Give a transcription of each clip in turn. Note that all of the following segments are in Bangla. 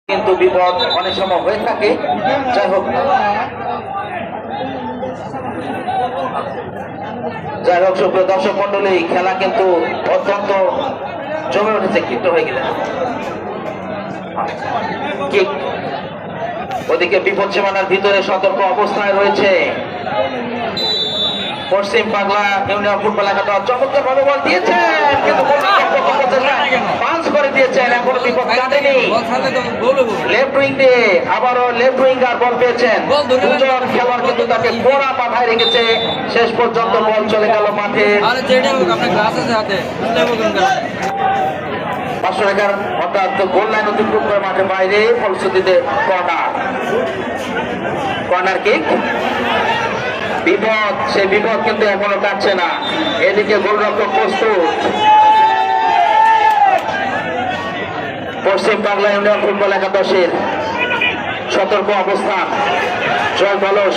কিন্তু বিপদ অনেক সময় হয়ে থাকে। যাই হোক সুপ্রিয় দর্শক মন্ডলী, খেলা কিন্তু অত্যন্ত জমে উঠেছে। কিন্তু হয়ে গেলে ওদিকে বিপদ সীমানার ভিতরে সতর্ক অবস্থায় রয়েছে পশ্চিম বাংলা ইউনিয়ন ফুটবল একাদল। চমৎকার ভাবে বল দিয়েছেন, কিন্তু পাঞ্চ করে দিয়েছেন, এখনো বিপদ কাটেনি। লেফট উইং দিয়ে আবারও লেফট উইঙ্গার বল পেয়েছেন। দুজন খেলোয়াড় কিন্তু তাকে কোড়া পাঠায় রেখেছে। শেষ পর্যন্ত বল চলে গেল মাঠে। 500 টাকার অর্থাৎ গোল লাইন অতিক্রম করে মাঠের বাইরে, ফলশ্রুতিতে কর্নার কিক। বিপদ, সেই বিপদ কিন্তু এখনো কাটছে না। এদিকে গোলরক্ষক প্রস্তুত। পশ্চিম বাংলা ইউনিয়ন ফুটবল একাদশের সতর্ক অবস্থান। জয় বলস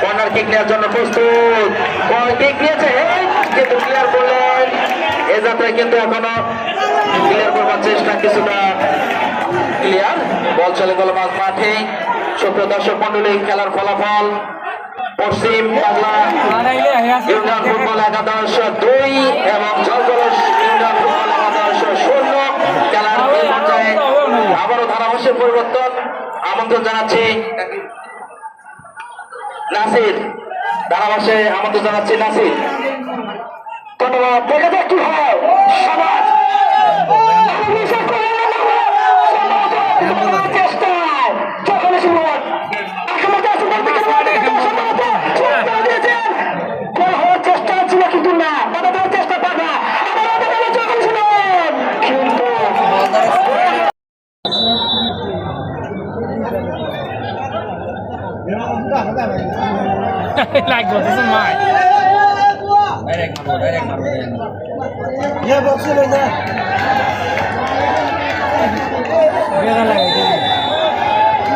কর্নার কিক নেওয়ার জন্য প্রস্তুত। কিক নিয়েছে, কিন্তু ক্লিয়ার করলেন। এ যাত্রায় কিন্তু এখনো ক্লিয়ার করবার চেষ্টা, কিছুটা ক্লিয়ার। বল চলে গেল মাঝ মাঠে। সুপ্রিয় দর্শক মন্ডলী, খেলার ফলাফল পশ্চিম বাংলা ইউনিয়ন ফুটবল একাদশ 2 এবং জয়গলস ইউনিয়ন ফুটবল একাদশ 0। খেলার এই পর্যায়ে আবারও ধারাভাষ্যের পরিবর্তন। আমন্ত্রণ জানাচ্ছি নাসির, ধারাভাষ্যে আমন্ত্রণ জানাচ্ছি নাসির। ধন্যবাদ। দেখে যাক কি হয়। সমাজ like what is mine? Direct maro. Yeah, box le जा.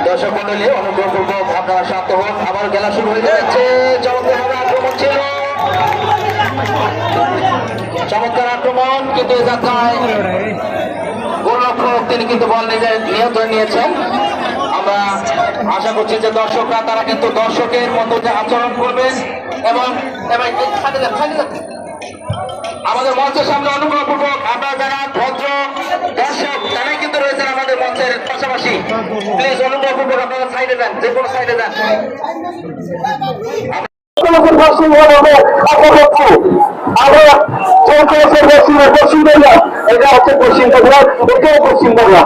দর্শক মন্ডলী, অনুগ্রহপূর্বক আপনারা শান্ত হন। আবার খেলা শুরু হয়ে যাচ্ছে। চমৎকার আক্রমণ ছিল, চমৎকার আক্রমণ, কিন্তু এই যাত্রায় গোলরক্ষক তিনি কিন্তু বল নিয়ন্ত্রণ নিয়েছেন। আমরা আশা করছি যে দর্শকরা তারা কিন্তু দর্শকের মতো যে আচরণ করবেন এবং আমাদের মঞ্চের সামনে অনুগ্রহপূর্বক আপনারা যারা ভদ্র দর্শক তারাই কিন্তু রয়েছেন আমাদের মঞ্চের পাশাপাশি। প্লিজ অনুগ্রহপূর্বক আপনারা সাইডে যান, যে কোনো সাইডে যান। এটা হচ্ছে পশ্চিম বাংলা, এটাও পশ্চিম বাংলা।